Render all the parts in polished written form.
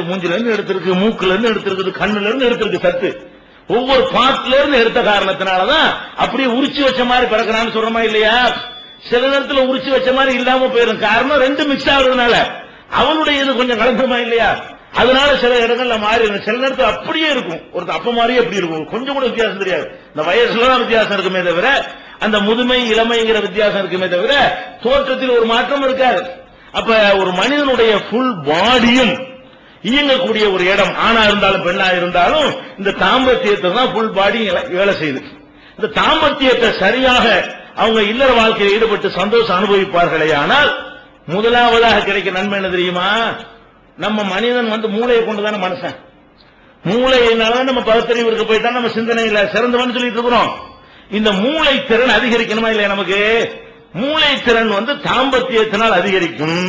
மூஞ்சில இருந்து எடுத்திருக்கு, மூக்குல இருந்து எடுத்திருக்கு, கண்ணுல இருந்து எடுத்திருக்கு சத்து. ஒவ்வொரு பாட்டுல இருந்து எடுத்த காரணத்தினாலதான் அப்படியே உரிச்சு வச்ச மாதிரி பிறக்கிறான்னு சொல்றமா இல்லையா? சில நேரத்துல உரிச்சு வச்ச மாதிரி இல்லாம போயிடும். காரணம் ரெண்டு மிக்ஸ் ஆகுறதுனால அவனுடைய இது கொஞ்சம் கலந்துமா இல்லையா? அதனால சில இடங்கள்ல மாறி சில நேரத்தில் அப்படியே இருக்கும். ஒருத்தர் அப்ப மாதிரியே அப்படி இருக்கும், கொஞ்சம் கூட வித்தியாசம் தெரியாது. இந்த வயசுலதான் வித்தியாசம் இருக்குமே தவிர அந்த முதுமை இளமைங்கிற வித்தியாசம் இருக்குமே தவிர தோற்றத்தில் ஒரு மாற்றம் இருக்காது. அப்ப ஒரு மனிதனுடைய ஃபுல் பாடியும் இயங்கக்கூடிய ஒரு இடம், ஆணா இருந்தாலும் பெண்ணா இருந்தாலும் இந்த தாம்பத்தியத்தை தான் ஃபுல் பாடி வேலை செய்யுது. இந்த தாம்பத்தியத்தை சரியாக அவங்க இல்லற வாழ்க்கையில் ஈடுபட்டு சந்தோஷம் அனுபவிப்பார்களே ஆனால் முதலாவதாக கிடைக்க நன்மை என்ன தெரியுமா? நம்ம மனிதன் மூளையை கொண்டுதானே மனுஷன். மூளையினால நம்ம பகுத்தறிவுக்கு போயிட்டா நம்ம சிந்தனையில சிறந்தவன் சொல்லிட்டு இருக்கிறோம். இந்த மூளை திறன் அதிகரிக்கணுமா இல்லையா? நமக்கு மூளை திறன் தாம்பத்தியத்தினால் அதிகரிக்கும்.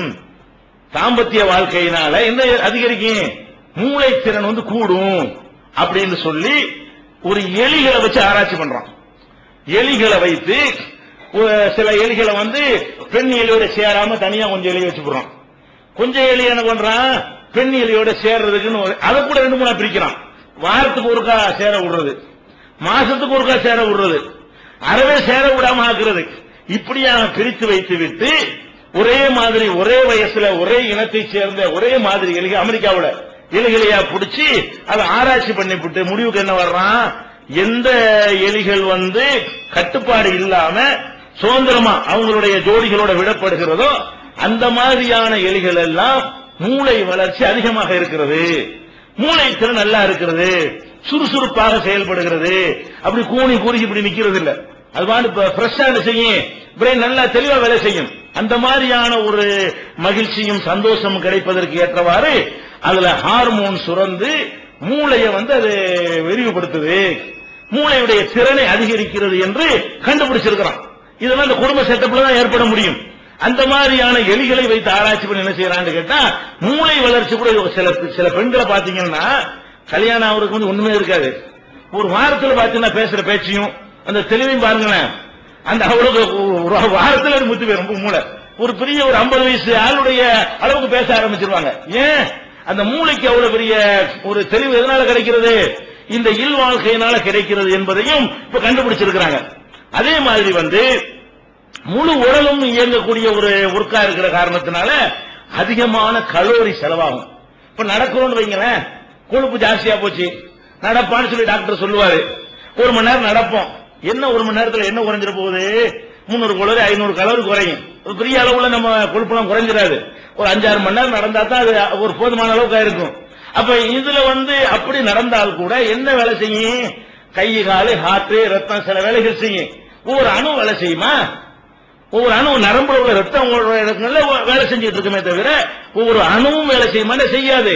தாம்பத்திய வாழ்க்கையினால என்ன அதிகரிக்கும்? மூளை திறன் கூடும் அப்படின்னு சொல்லி ஒரு எலிகளை வச்சு ஆராய்ச்சி பண்றான். எலிகளை வைத்து சில எலிகளை பெண் எலியோட சேராம தனியா கொஞ்சம் எலி வச்சு போடுறான். கொஞ்சம் எலி என்ன பண்றான்? பெண் எலியோட சேர்றதுக்குன்னு அதை கூட ரெண்டு மூணா பிரிக்கிறான். வாரத்துக்கு ஒருக்கா சேர விடுறது, மாசத்துக்கு ஒருக்கா சேர விடுறது, அறவே சேர விடாம ஆக்குறது. இப்படியாக பிரித்து வைத்து விட்டு ஒரே மாதிரி ஒரே வயசுல ஒரே இனத்தை சேர்ந்த ஒரே மாதிரி எலிகள் அமெரிக்காவோட எலிகளையா பிடிச்சி அதை ஆராய்ச்சி பண்ணிவிட்டு முடிவுக்கு என்ன வர்றான்? எந்த எலிகள் கட்டுப்பாடு இல்லாம சுதந்திரமா அவங்களுடைய ஜோடிகளோட விடப்படுகிறதோ அந்த மாதிரியான எலிகள் எல்லாம் மூளை வளர்ச்சி அதிகமாக இருக்கிறது, மூளை திறன் நல்லா இருக்கிறது, சுறுசுறுப்பாக செயல்படுகிறது, அப்படி கூணி கூறி இப்படி நிக்கிறது இல்ல. அது ஃப்ரெஷ்ஷா செய்யும், பிரெயின் நல்லா தெளிவா வேலை செய்யும். அந்த மாதிரியான ஒரு மகிழ்ச்சியும் சந்தோஷமும் கிடைப்பதற்கு ஏற்றவாறு அதுல ஹார்மோன் சுரந்து மூளையை அது விரிவுபடுத்துது, மூளையுடைய திறனை அதிகரிக்கிறது என்று கண்டுபிடிச்சிருக்கிறான். இதெல்லாம் இந்த குடும்ப செட்டப்ல தான் ஏற்பட முடியும். அந்த மாதிரியான எலிகளை வைத்து ஆராய்ச்சி பண்ணி என்ன செய்யறான்னு கேட்டா மூளை வளர்ச்சி கூட சில பெண்களை பாத்தீங்கன்னா கல்யாணம் அவருக்கு ஒண்ணுமே இருக்காது. ஒரு வாரத்தில் பாத்தீங்கன்னா பேசுற பேச்சையும் அந்த தெளிவையும் பாருங்களேன், அந்த அவளுக்கு ஒரு வாரத்தில் முத்து போய் ரொம்ப மூளை ஒரு பெரிய ஒரு 50 வயசு ஆளுடைய அளவுக்கு பேச ஆரம்பிச்சிருவாங்க. ஏன்? அந்த மூளைக்கு அவ்வளவு பெரிய ஒரு தெளிவு எதனால கிடைக்கிறது? இந்த இல் வாழ்க்கையினால கிடைக்கிறது என்பதையும் இப்ப கண்டுபிடிச்சிருக்கிறாங்க. அதே மாதிரி முழு உடலும் இயங்கக்கூடிய ஒரு ஒர்க்கா இருக்கிற காரணத்தினால அதிகமான கலோரி செலவாகும். இப்ப நடக்கிறோம்னு வைங்களேன், கொழுப்பு ஜாஸ்தியா போச்சு நடப்பான்னு சொல்லி டாக்டர் சொல்லுவாரு. 1 மணி நேரம் நடப்போம். என்ன 1 மணி நேரத்தில் என்ன குறைஞ்சிட போகுது? 300 கலோரி 500 கலோரி குறையும். பெரிய அளவுல நம்ம கொழுப்புலாம் குறைஞ்சிடாது. ஒரு 5-6 மணி நேரம் நடந்தா தான் அது ஒரு போதுமான அளவுக்கு இருக்கும். அப்ப இதுல அப்படி நடந்தால் கூட என்ன வேலை செய்யும்? கை காலு ஹார்ட் ரத்தம் சில வேலைகள் செய்யும். ஒவ்வொரு அணு வேலை செய்யுமா? ஒவ்வொரு அணு நரம்புல உள்ள ரத்தம் வேலை செஞ்சுட்டு இருக்குமே தவிர ஒவ்வொரு அணுவும் வேலை செய்யுமா? செய்யாது.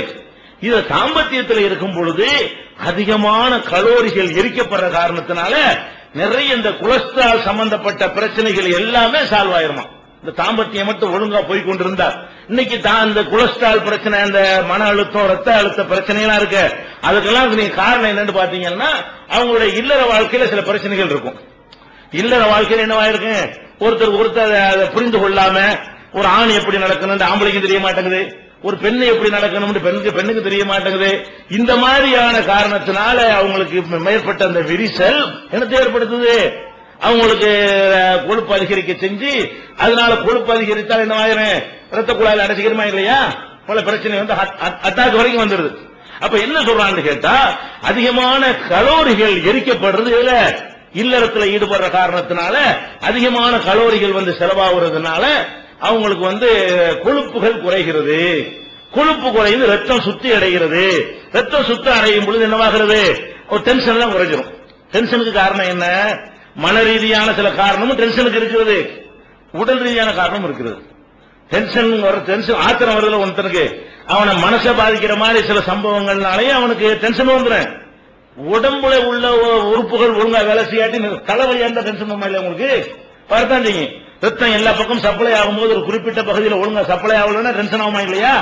இது தாம்பத்தியத்தில் இருக்கும் பொழுது அதிகமான கலோரிகள் எரிக்கப்படுற காரணத்தினால நிறைய இந்த கொலஸ்ட்ரால் சம்பந்தப்பட்ட பிரச்சனைகள் எல்லாமே சால்வ் ஆயிருமா? இந்த தாம்பத்தியம் மட்டும் ஒழுங்கா போய் கொண்டிருந்தா. இன்னைக்கு தான் இந்த கொலஸ்ட்ரால் பிரச்சனை, இந்த மன அழுத்தம், ரத்த அழுத்த பிரச்சனை எல்லாம் இருக்கு. அதுக்கெல்லாம் நீங்க காரணம் என்னன்னு பாத்தீங்கன்னா அவங்களுடைய இல்லற வாழ்க்கையில சில பிரச்சனைகள் இருக்கும். இல்லற வாழ்க்கையில என்னவாயிருக்கு? ஒருத்தர் அதை புரிந்து கொள்ளாம ஒரு ஆண் எப்படி நடக்கணும் ஆம்பளைக்கு தெரிய மாட்டேங்குது, ஒரு பெண்ணை எப்படி நடக்கணும் பெண்ணுக்கு தெரிய மாட்டேங்குது. இந்த மாதிரியான காரணத்தினால அவங்களுக்கு மேற்பட்ட அந்த விரிசல் என்னத்தை ஏற்படுத்துது? அவங்களுக்கு கொழுப்பு அதிகரிக்க செஞ்சு அதனால கொழுப்பு அதிகரித்தால் என்ன ஆயிரும்? ரத்த குழாயில் அடைச்சிக்கிறமா இல்லையா? பல பிரச்சனை அட்டாக் வரைக்கும் வந்துருது. அப்ப என்ன சொல்றான்னு கேட்டா அதிகமான கலோரிகள் எரிக்கப்படுறது இல்லறத்துல ஈடுபடுற காரணத்தினால அதிகமான கலோரிகள் செலவாகிறதுனால அவங்களுக்கு கொழுப்புகள் குறைகிறது. கொழுப்பு குறைந்து ரத்தம் சுத்தி அடைகிறது. ரத்தம் சுத்தி அடையும் பொழுது என்னவாகிறது? ஒரு டென்ஷன் எல்லாம் குறைஞ்சிரும். டென்ஷனுக்கு காரணம் என்ன? மன ரீதியான சில காரணமும் டென்ஷனுக்கு இருக்கிறது, உடல் ரீதியான காரணமும் இருக்கிறது. டென்ஷன் ஆத்திரம் வருதுல ஒருத்தனுக்கு, அவனை மனசை பாதிக்கிற மாதிரி சில சம்பவங்கள்னாலேயே அவனுக்கு டென்ஷன் வந்துடும். உடம்புல உள்ள உறுப்புகள் ஒழுங்கா வேலை செய்யாட்டி தலைவலியா இருந்தா டென்ஷன் இல்ல உங்களுக்கு பார்த்தான் செய்யும். ரத்தம் எல்லா பக்கம் சப்ளை ஆகும்போது ஒரு குறிப்பிட்ட பகுதியில் ஒழுங்கா சப்ளை ஆகலன்னா டென்ஷன் ஆகுமா இல்லையா?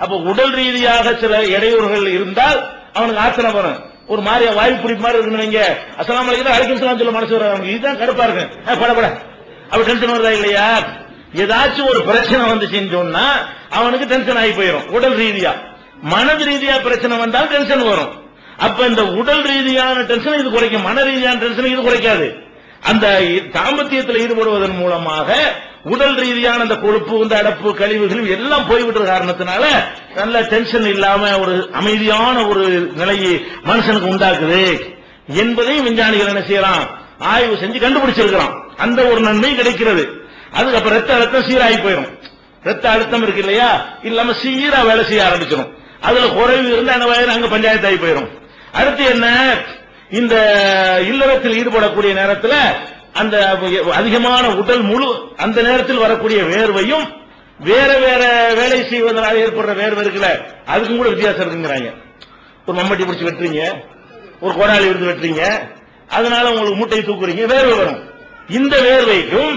அப்ப உடல் ரீதியாக சில இடையூறுகள் இருந்தால் அவனுக்கு ஆத்திரம் வரும். ஒரு மாதிரி வாய்ப்பு பிடிப்பு மாதிரி இருக்குன்னு அஸ்ஸலாமு அலைக்கும் அலைக்கும் சலாம் சொல்ல மனசு வரும். இதுதான் கடுப்பா இருக்கு, படப்பட அப்ப டென்ஷன் வருதா இல்லையா? ஏதாச்சும் ஒரு பிரச்சனை வந்துச்சுன்னு சொன்னா அவனுக்கு டென்ஷன் ஆகி போயிடும் உடல் ரீதியா. மனது ரீதியா பிரச்சனை வந்தால் டென்ஷன் வரும். அப்ப இந்த உடல் ரீதியான டென்ஷன் இது குறைக்கும், மன ரீதியான டென்ஷன் இது குறைக்காது. அந்த தாம்பத்தியத்தில் ஈடுபடுவதன் மூலமாக உடல் ரீதியான அந்த கொழுப்பு, இந்த அடப்பு, கழிவுகள் எல்லாம் போய்விட்ட காரணத்தினால நல்ல டென்ஷன் இல்லாம ஒரு அமைதியான ஒரு நிலையை மனுஷனுக்கு உண்டாக்குது என்பதையும் விஞ்ஞானிகள் என்ன செய்யலாம், ஆய்வு செஞ்சு கண்டுபிடிச்சிருக்கிறான். அந்த ஒரு நன்மை கிடைக்கிறது. அதுக்கப்புறம் ரத்த அழுத்தம் சீராகி போயிடும். ரத்த அழுத்தம் இருக்கு இல்லையா, இல்லாம சீரா வேலை செய்ய ஆரம்பிச்சிடும். அதுல குறைவு இருந்தா அங்க பஞ்சாயத்து ஆகி போயிடும். அடுத்து என்ன, இந்த இல்லறத்தில் ஈடுபடக்கூடிய நேரத்தில் அந்த அதிகமான உடல் முழு அந்த நேரத்தில் வரக்கூடிய வேர்வையும் வேற வேற வேலை செய்வதனால் ஏற்படுற வேர்வை இருக்குல்ல, அதுக்கும் கூட வித்தியாசம் இருக்குங்கிறாங்க. ஒரு மம்பட்டி பிடிச்சி வெட்டுறீங்க, ஒரு கோடாலி எடுத்து வெட்டுறீங்க, அதனால உங்களுக்கு மூட்டை தூக்குறீங்க, வேர்வை வரும். இந்த வேர்வைக்கும்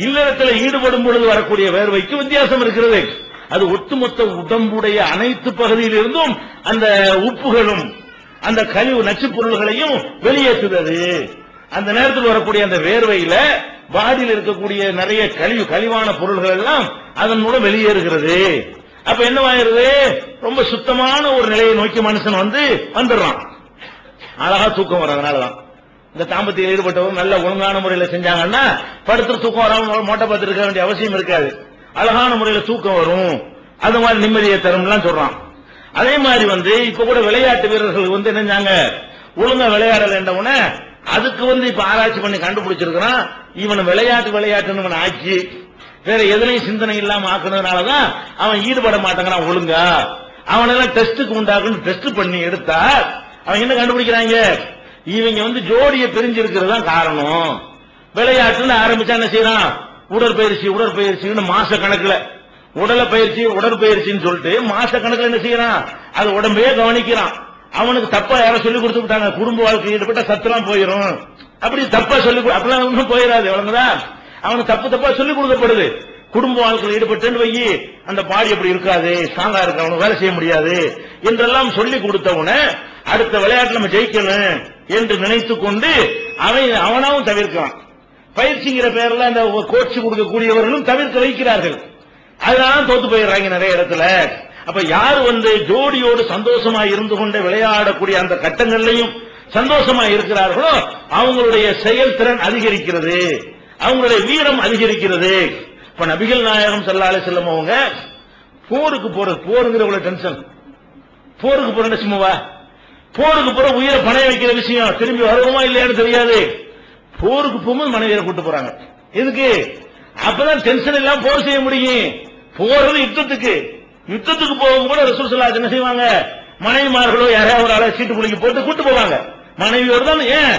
இல்லறத்தில் ஈடுபடும் பொழுது வரக்கூடிய வேர்வைக்கும் வித்தியாசம் இருக்கிறது. அது ஒட்டுமொத்த உடம்புடைய அனைத்து பகுதியிலிருந்தும் அந்த உப்புகளும் அந்த கழிவு நச்சு பொருள்களையும் வெளியேற்றுகிறது. அந்த நேரத்தில் வரக்கூடிய அந்த வேர்வையில பாடியில் இருக்கக்கூடிய நிறைய கழிவான பொருள்கள் எல்லாம் அதன் மூலம் வெளியேறுகிறது. அப்ப என்னவாயிருது, ரொம்ப சுத்தமான ஒரு நிலையை நோக்கி மனுஷன் வந்துடுறான். அழகா தூக்கம் வர்றதுனாலதான் இந்த தாம்பத்தியில் ஈடுபட்டவர் நல்ல ஒழுங்கான முறையில் செஞ்சாங்கன்னா படுத்து தூக்கம் வராம மோட்டை பார்த்து இருக்க வேண்டிய அவசியம் இருக்காது. அழகான முறையில் தூக்கம் வரும். அது மாதிரி நிம்மதியை தரும் சொல்றான். அதே மாதிரி இப்ப கூட விளையாட்டு வீரர்கள் என்னஞ்சாங்க, ஒழுங்கா விளையாடல அதுக்கு இப்ப ஆராய்ச்சி பண்ணி கண்டுபிடிச்சிருக்கிறான். இவன் விளையாட்டுன்னு ஆக்கி வேற எதுலையும் சிந்தனை இல்லாம ஆக்குனதுனாலதான் அவன் ஈடுபட மாட்டேங்கிறான் ஒழுங்கா. அவனெல்லாம் டெஸ்டுக்கு உண்டாக்குன்னு டெஸ்ட் பண்ணி எடுத்தா அவன் என்ன கண்டுபிடிக்கிறாங்க, இவங்க ஜோடியை பிரிஞ்சிருக்கிறது தான் காரணம். விளையாட்டுல ஆரம்பிச்சா என்ன செய்யறான், உடற்பயிற்சின்னு மாச கணக்குல உடற்பயிற்சின்னு சொல்லிட்டு மாச கணக்குல என்ன செய்யறான், அது உடம்பையே கவனிக்கிறான். அவனுக்கு தப்பா யாரும் சொல்லி கொடுத்து விட்டாங்க, குடும்ப வாழ்க்கை ஈடுபட்ட சத்துலாம் போயிடும், அப்படி தப்பா சொல்லி அப்படிலாம் ஒன்றும் போயிடாது. அவனுக்குதான் அவனுக்கு தப்பா சொல்லி கொடுக்கப்படுது. குடும்ப வாழ்க்கையில் ஈடுபட்டு வை, அந்த பாடி அப்படி இருக்காது, ஸ்ட்ராங்கா இருக்கு, அவனுக்கு வேலை செய்ய முடியாது என்றெல்லாம் சொல்லி கொடுத்தவன அடுத்த விளையாட்டு நம்ம ஜெயிக்கணும் என்று நினைத்து கொண்டு அவனாவும் தவிர்க்கிறான். பயிற்சிங்கிற பேர்ல அந்த கோச்சு கொடுக்கக்கூடியவர்களும் தவிர்க்க வைக்கிறார்கள். அதனால தோத்து போயிடுறாங்க நிறைய இடத்துல. அப்ப யார் ஜோடியோடு சந்தோஷமா இருந்து கொண்டு விளையாடக்கூடிய அந்த கட்டங்கள்லையும் சந்தோஷமா இருக்கிறார்களோ அவங்களுடைய செயல்திறன் அதிகரிக்கிறது, அவங்களுடைய வீரம் அதிகரிக்கிறது. இப்ப நபிகள் நாயகம் ஸல்லல்லாஹு அலைஹி வஸல்லம் அவங்க போருக்கு போருங்கிற டென்ஷன், போருக்கு போற சும்மாவா, போருக்கு போற உயிரை பணைய வைக்கிற விஷயம் திரும்பி வருவோமா இல்லையான்னு தெரியாது. போருக்கு போகும்போது மனைவியை கூட்டு போறாங்க. எதுக்கு, அப்பதான் டென்ஷன் எல்லாம் போர் செய்ய முடியும். போறது யுத்தத்துக்கு போகும் கூட ரசூல் ஸல்லல்லாஹு அலைஹி வஸல்லம் என்ன செய்வாங்க, மனைவிமார்களோ யாரையாவது ஒரு ஆளை சீட்டு புளிக்கு போட்டு கூட்டு போவாங்க. மனைவியோடு தான். ஏன்,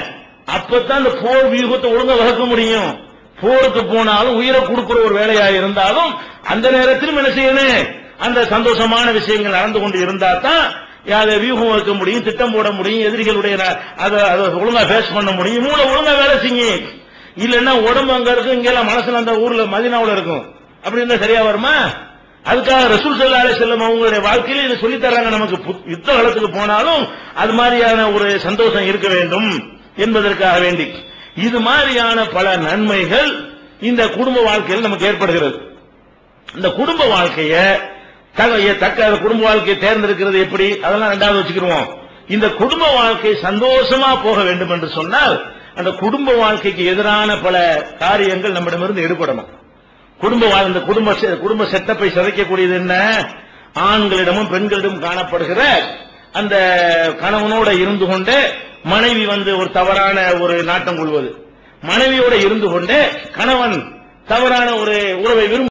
அப்பதான் அந்த போர் வியூகத்தை ஒழுங்கா வகுக்க முடியும். போருக்கு போனாலும் உயிரை கொடுக்கிற ஒரு வேலையா இருந்தாலும் அந்த நேரத்திலும் என்ன செய்யணும், அந்த சந்தோஷமான விஷயங்கள் நடந்து கொண்டு இருந்தா தான் அதை வியூகம் வைக்க முடியும், திட்டம் போட முடியும், எதிரிகளுடைய அதை ஒழுங்கா ஃபேஸ் பண்ண முடியும், மூளை ஒழுங்கா வேலை செய்யும். இல்லன்னா உடம்பு அங்க இருக்கும், இங்கெல்லாம் மனசுல அந்த ஊர்ல மதீனாவுல இருக்கும், அப்படி இருந்தா சரியா வருமா? அதுக்காக ரசூல் ஸல்லல்லாஹு அலைஹி வஸல்லம் அவங்களுடைய வாழ்க்கையில இதை சொல்லி தர்றாங்க. நமக்கு யுத்த காலத்துக்கு போனாலும் அது மாதிரியான ஒரு சந்தோஷம் இருக்க வேண்டும் என்பதற்காக வேண்டி இது மாதிரியான பல நன்மைகள் இந்த குடும்ப வாழ்க்கையில் நமக்கு ஏற்படுகிறது. இந்த குடும்ப வாழ்க்கையை குடும்ப வாழ்க்கையை தேர்ந்தெடுக்கிறது எப்படி, அதெல்லாம் ரெண்டாவது வச்சுக்கிடுவோம். இந்த குடும்ப வாழ்க்கை சந்தோஷமா போக வேண்டும் என்று சொன்னால் அந்த குடும்ப வாழ்க்கைக்கு எதிரான பல காரியங்கள் நம்மிடமிருந்து எடுபடணும். குடும்ப செட்டப்பை சிதைக்கக்கூடியது என்ன, ஆண்களிடமும் பெண்களிடமும் காணப்படுகிற அந்த கணவனோட இருந்து கொண்டு மனைவி ஒரு தவறான ஒரு நாட்டம் கொள்வது, மனைவியோட இருந்து கொண்டு கணவன் தவறான ஒரு உறவை விரும்ப